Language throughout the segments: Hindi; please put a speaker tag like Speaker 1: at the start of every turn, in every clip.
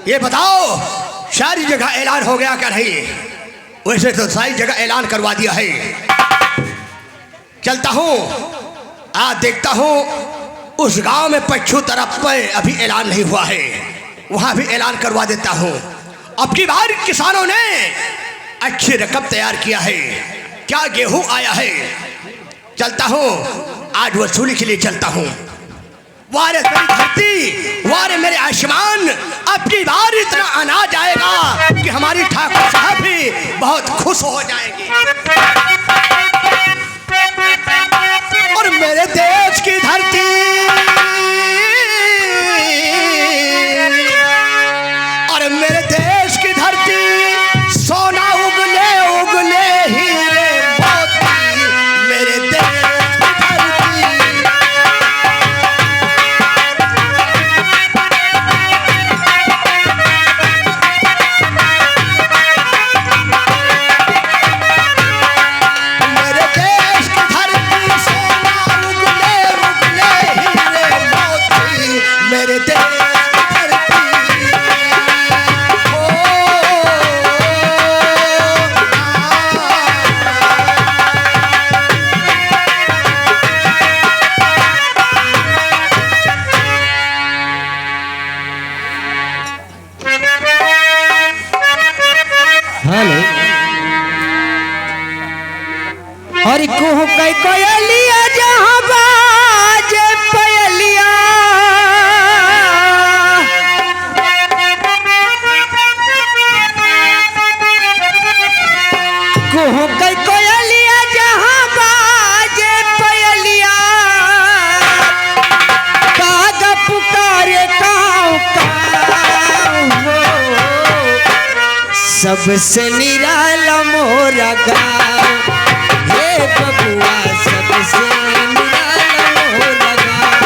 Speaker 1: ये बताओ सारी जगह ऐलान हो गया क्या नहीं? वैसे तो सारी जगह ऐलान करवा दिया है। चलता हूँ आज देखता हूँ उस गांव में पच्छू तरफ पर अभी ऐलान नहीं हुआ है, वहां भी ऐलान करवा देता हूँ। अब की बार किसानों ने अच्छी रकम तैयार किया है, क्या गेहूं आया है। चलता हूँ आज वसूली के लिए चलता हूँ। वारे तेरी धरती, वारे मेरे आसमान, अब की बार इतना अनाज आएगा कि हमारी ठाकुर साहब भी बहुत खुश हो जाएंगे। और मेरे देश की धरती, और मेरे देश की धरती, सोना उगले उगले हीरे मोती, मेरे देश की धरती। मेरे देश की धरती, सोना उगले उगले हीरे मोती, मेरे देश की धरती।
Speaker 2: हेलो
Speaker 3: और कुहू कई कोयलिया जहाँ बाजे पयलिया, कुहू कई कोयलिया जहाँ बाजे पयलिया, कागा पुकारे काऊ काऊ हो, सबसे निराला मोरा गाँव, हे बबुआ सबसे निराला मोरा गाँव।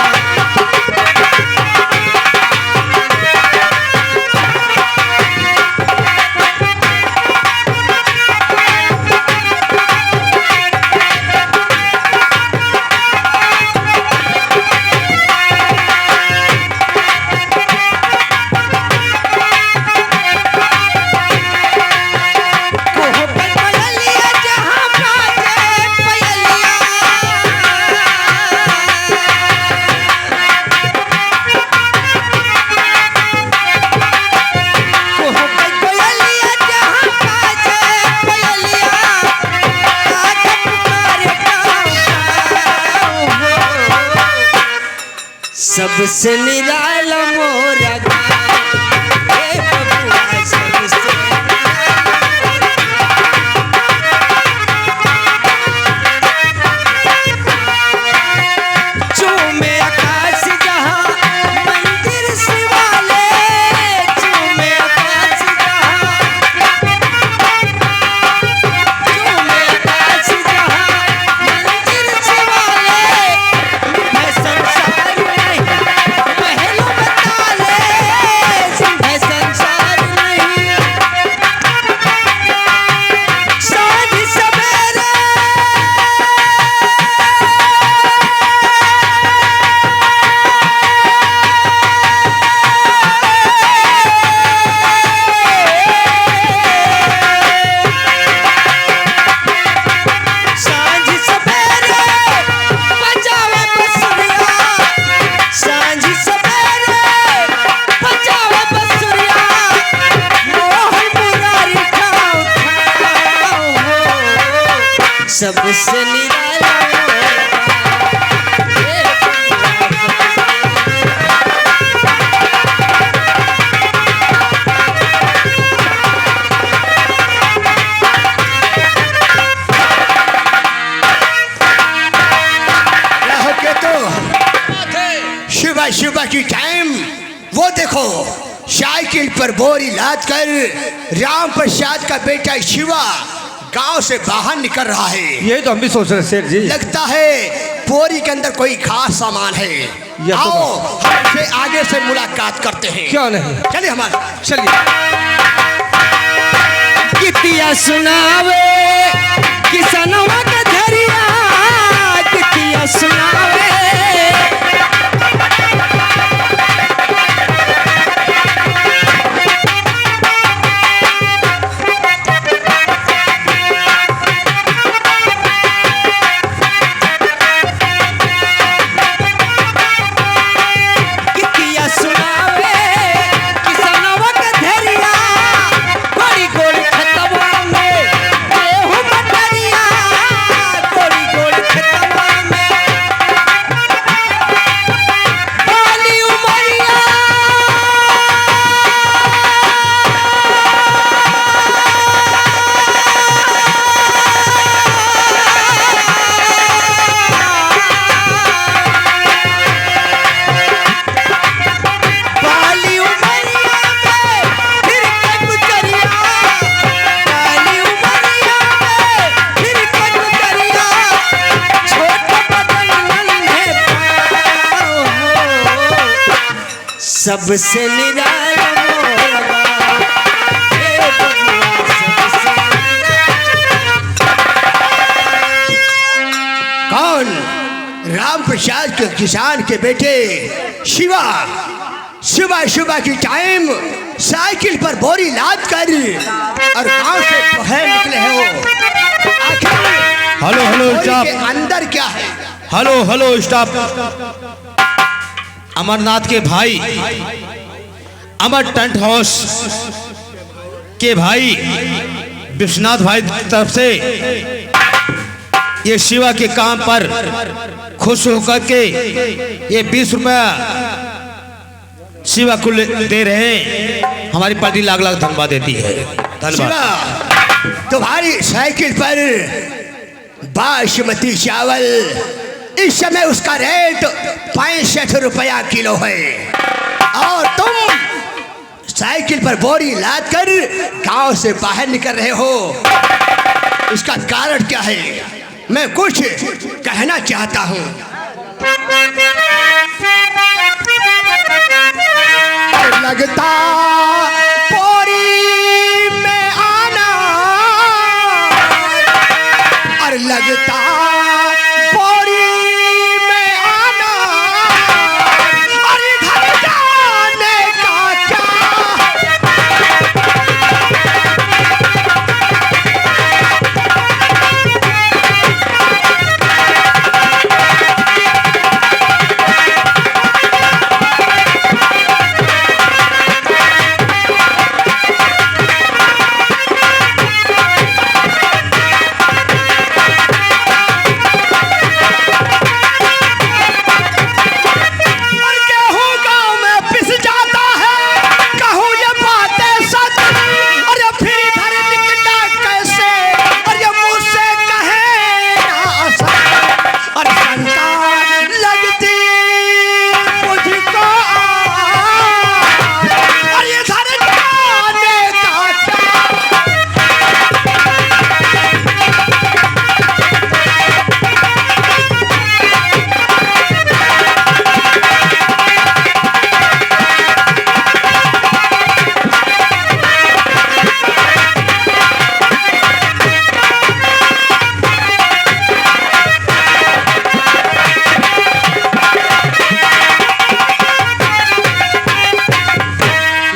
Speaker 3: कोहो पे कोयलिया जहाँ बाजे पयलिया, कोहो पे कोयलिया जहाँ बाजे पयलिया, कागा पुकारे काऊ काऊ हो, सबसे निराला मोरा गाँव, हे बबुआ सबसे चूमे आकाश जहाँ मंदिर शिवाले, चूमे आकाश जहाँ, चूमे आकाश जहाँ मंदिर शिवाले, है संसार नहीं महलों में ताले, है संसार नहीं। साँझ सवेरे सांझ सवेरे बजावे बसुरिया, सांझ सवेरे बजावे बसुरिया, मोहन मुरारी खाओ खाओ हो, सबसे निराला मोरा गाँव, हे
Speaker 1: रहो के तो सुबह सुबह की टाइम वो देखो साइकिल पर बोरी लाद कर राम प्रसाद का बेटा शिवा गांव से बाहर निकल रहा है।
Speaker 2: ये तो हम भी सोच रहे सेठ जी।
Speaker 1: लगता है बोरी के अंदर कोई खास सामान है।
Speaker 2: ये तो
Speaker 1: आओ हमसे आगे से मुलाकात करते हैं।
Speaker 2: क्यों नहीं,
Speaker 1: चलिए हमारे
Speaker 2: चलिए।
Speaker 3: कितिया सुनावे किसनवा के धरिया, कितिया सुनावे सबसे निराला मोरबा, हे बबुआ सबसे
Speaker 1: कौन? राम प्रसाद के किसान के बेटे शिवा। सुबह सुबह की टाइम साइकिल पर बोरी लाद कर और गांव से बाहर निकले हो। आखिर
Speaker 2: हेलो हेलो
Speaker 1: बोरी
Speaker 2: स्टॉप।
Speaker 1: के अंदर क्या है?
Speaker 2: Hello hello stop. अमरनाथ के भाई, अमर टेंट हाउस के भाई विश्वनाथ भाई तरफ से ये शिवा के काम पर खुश होकर के ये 20 रुपया शिवा को दे रहे हैं। हमारी पार्टी लाख लाख धन्यवाद देती है। धन्यवाद।
Speaker 1: शिवा, तुम्हारी साइकिल पर बासमती चावल इस समय उसका रेट 65 रुपया किलो है और तुम साइकिल पर बोरी लाद कर गांव से बाहर निकल रहे हो। इसका कारण क्या है? मैं कुछ कहना चाहता हूं। लगता बोरी में आना और लगता बोरी में आना और इधर जाने का क्या?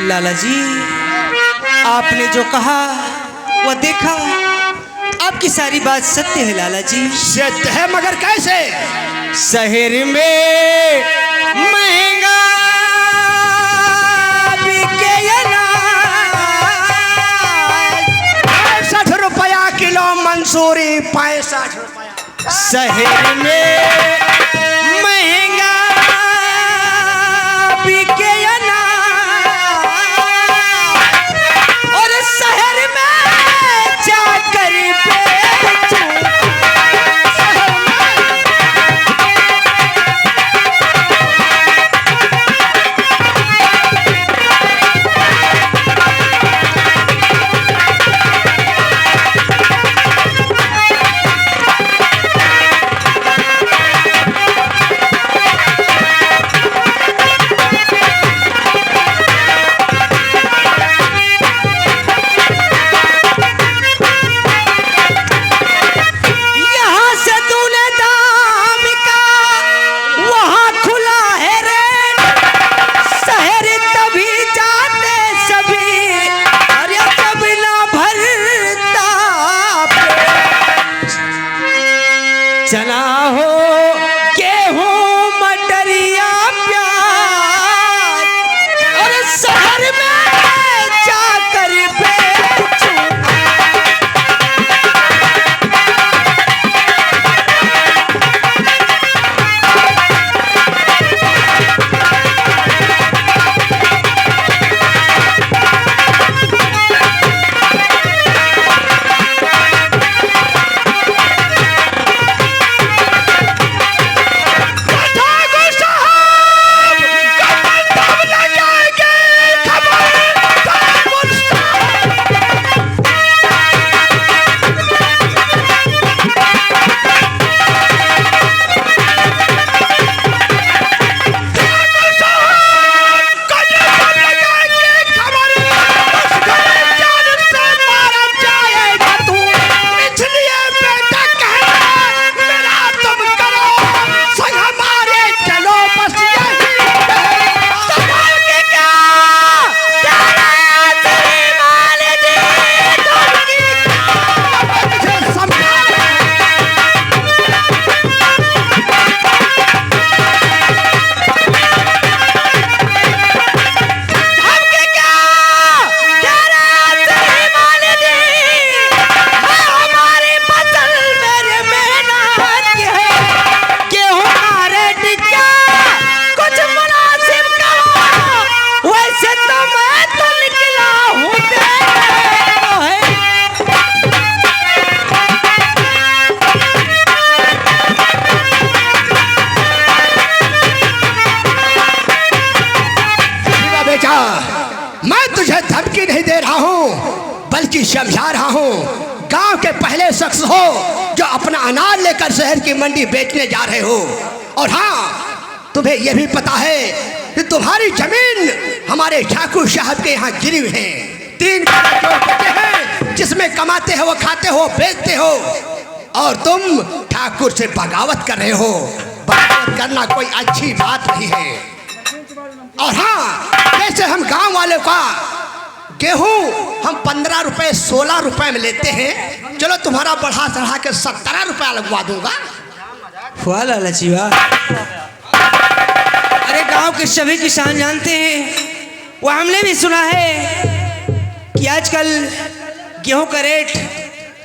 Speaker 3: लाला जी, आपने जो कहा वो देखा, आपकी सारी बात सत्य है लाला जी।
Speaker 1: सत्य है मगर कैसे?
Speaker 3: शहर में महंगा बिके अनाज,
Speaker 1: 65 रुपया किलो मंसूरी, 65 रुपया।
Speaker 3: शहर में महंगा बिके अनाज और शहर में जाकर बेचूं।
Speaker 1: बेटा, मैं तुझे धमकी नहीं दे रहा हूँ बल्कि समझा रहा हूँ। गांव के पहले शख्स हो जो अपना अनाज लेकर शहर की मंडी बेचने जा रहे हो। और हाँ, तुम्हें यह भी पता है कि तुम्हारी जमीन हमारे ठाकुर साहब के यहाँ गिरी हुई है। 3 बचे हैं जिसमें कमाते हो, खाते हो, बेचते हो, और तुम ठाकुर से बगावत कर रहे हो। बगावत करना कोई अच्छी बात नहीं है। और हाँ, जैसे हम गांव वाले का गेहूं हम 15 रुपए 16 रुपए में लेते हैं, चलो तुम्हारा बढ़ा चढ़ा के 17 रुपया लगवा दूंगा।
Speaker 3: वाह लाला जी वाह। अरे गांव के सभी किसान जानते हैं, वो हमने भी सुना है कि आजकल गेहूं का रेट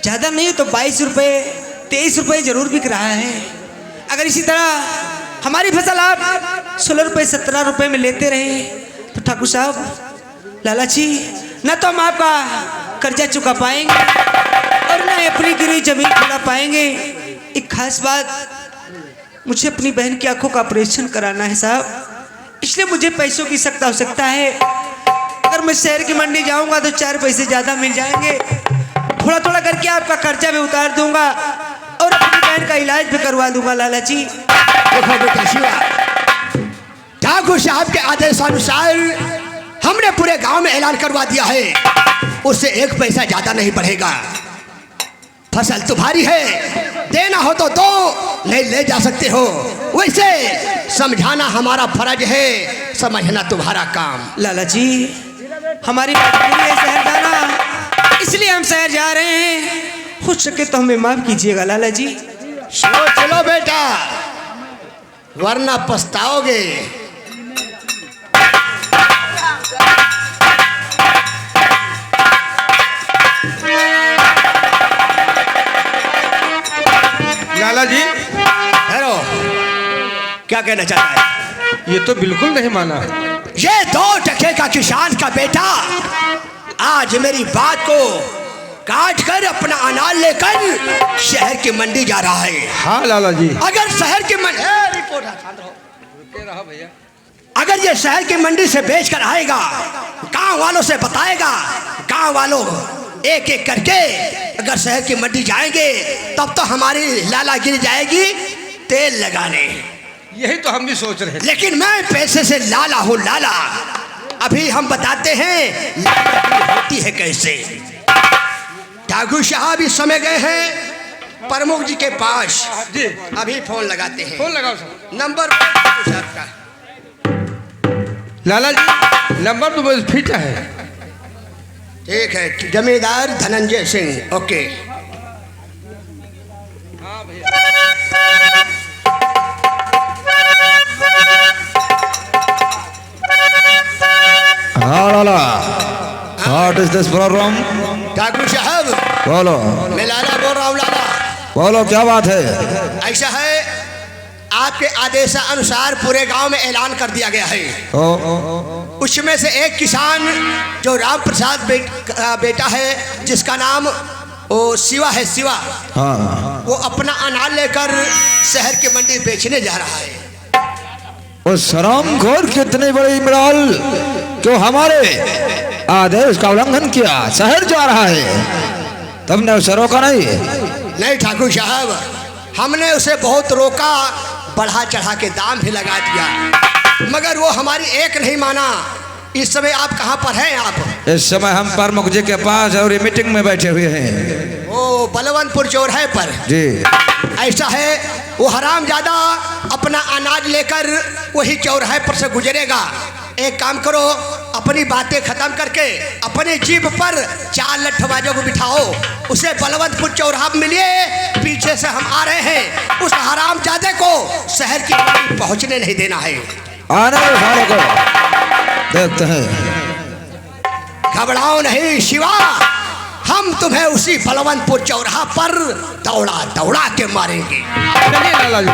Speaker 3: ज़्यादा नहीं तो 22 रुपये 23 रुपये जरूर बिक रहा है। अगर इसी तरह हमारी फसल आप 16 रुपये 17 रुपये में लेते रहे तो ठाकुर साहब, लाला जी, न तो हम आपका कर्जा चुका पाएंगे और न अपनी गिरी जमीन खिला पाएंगे। एक खास बात, मुझे अपनी बहन की आंखों का ऑपरेशन कराना है साहब, इसलिए मुझे पैसों की सख्त आवश्यकता है। अगर मैं शहर की मंडी जाऊंगा तो 4 पैसे ज़्यादा मिल जाएंगे। थोड़ा थोड़ा करके आपका खर्चा भी उतार दूंगा और अपनी बहन का इलाज भी करवा दूंगा लाला जी।
Speaker 1: देखो बेटा शिवा, ठाकुर साहब के आदेशानुसार हमने पूरे गांव में ऐलान करवा दिया है, उससे 1 पैसा ज्यादा नहीं बढ़ेगा। फसल तुम्हारी है, देना हो तो दो, नहीं ले जा सकते हो। वैसे समझाना हमारा फर्ज है, समझना तुम्हारा काम।
Speaker 3: लाला जी, हमारी मजबूरी है शहर जाना, इसलिए हम शहर जा रहे हैं। हो सके तो हमें माफ कीजिएगा लाला जी।
Speaker 1: सोच लो बेटा, वरना पछताओगे।
Speaker 2: लाला जी,
Speaker 1: हेलो, क्या कहना चाहता है?
Speaker 2: ये तो बिल्कुल नहीं माना।
Speaker 1: ये 2 टके का किसान का बेटा आज मेरी बात को काट कर अपना अनाज लेकर शहर की मंडी जा रहा है।
Speaker 2: हाँ लाला जी।
Speaker 1: अगर शहर की मंडी अगर ये शहर की मंडी से बेच कर आएगा, गांव वालों से बताएगा, गांव वालों एक एक करके अगर शहर की मंडी जाएंगे तब तो हमारी लाला गिर जाएगी तेल लगाने।
Speaker 2: यही तो हम भी सोच रहे थे।
Speaker 1: लेकिन मैं पैसे से लाला हूँ लाला। अभी हम बताते हैं लाला होती है कैसे। ठाकुर साहब इस समय गए हैं प्रमुख जी के पास
Speaker 2: जी।
Speaker 1: अभी फोन लगाते हैं।
Speaker 2: फोन लगाओ सर।
Speaker 1: नंबर ठाकुर साहब का।
Speaker 2: लाला जी, नंबर तो बस फिट है।
Speaker 1: ठीक है, जमींदार धनंजय सिंह। ओके।
Speaker 2: हाँ भैया।
Speaker 4: हाँ लाला, what is this problem?
Speaker 1: Thakur साहब,
Speaker 4: बोलो।
Speaker 1: मैं लाला बोल रहा हूँ। लाला,
Speaker 4: बोलो क्या बात है?
Speaker 1: ऐसा है, आपके आदेशानुसार पूरे गांव में ऐलान कर दिया गया है। उसमें से एक किसान जो राम प्रसाद बेटा है, जिसका नाम वो शिवा है, शिवा,
Speaker 4: हाँ,
Speaker 1: वो अपना अनाज लेकर शहर की मंडी बेचने जा रहा है।
Speaker 4: उस हरामखोर कितनी बड़ी इमराल क्यों हमारे आदेश का उल्लंघन किया, शहर जा रहा है, तुमने उसे रोका नहीं?
Speaker 1: नहीं ठाकुर साहब, हमने उसे बहुत रोका, बढ़ा चढ़ा के दाम भी लगा दिया, मगर वो हमारी एक नहीं माना। इस समय आप कहाँ पर हैं? आप
Speaker 4: इस समय हम प्रमुख जी के पास और ये मीटिंग में बैठे हुए हैं।
Speaker 1: ओ बलवंतपुर चौराहे पर
Speaker 4: जी।
Speaker 1: ऐसा है, वो हरामजादा अपना अनाज लेकर वही चौराहे पर से गुजरेगा। एक काम करो, अपनी बातें खत्म करके अपने जीप पर 4 लठबाजों को बिठाओ, उसे बलवंतपुर चौराहा मिलिए, पीछे से हम आ रहे हैं। उस हरामजादे को शहर की मंडी पहुंचने नहीं देना है।
Speaker 4: आने दो सालों को, देखते हैं।
Speaker 1: घबराओ नहीं शिवा, हम तुम्हें उसी बलवंतपुर चौराहा पर दौड़ा दौड़ा के मारेंगे।
Speaker 2: चलिए लाला जी।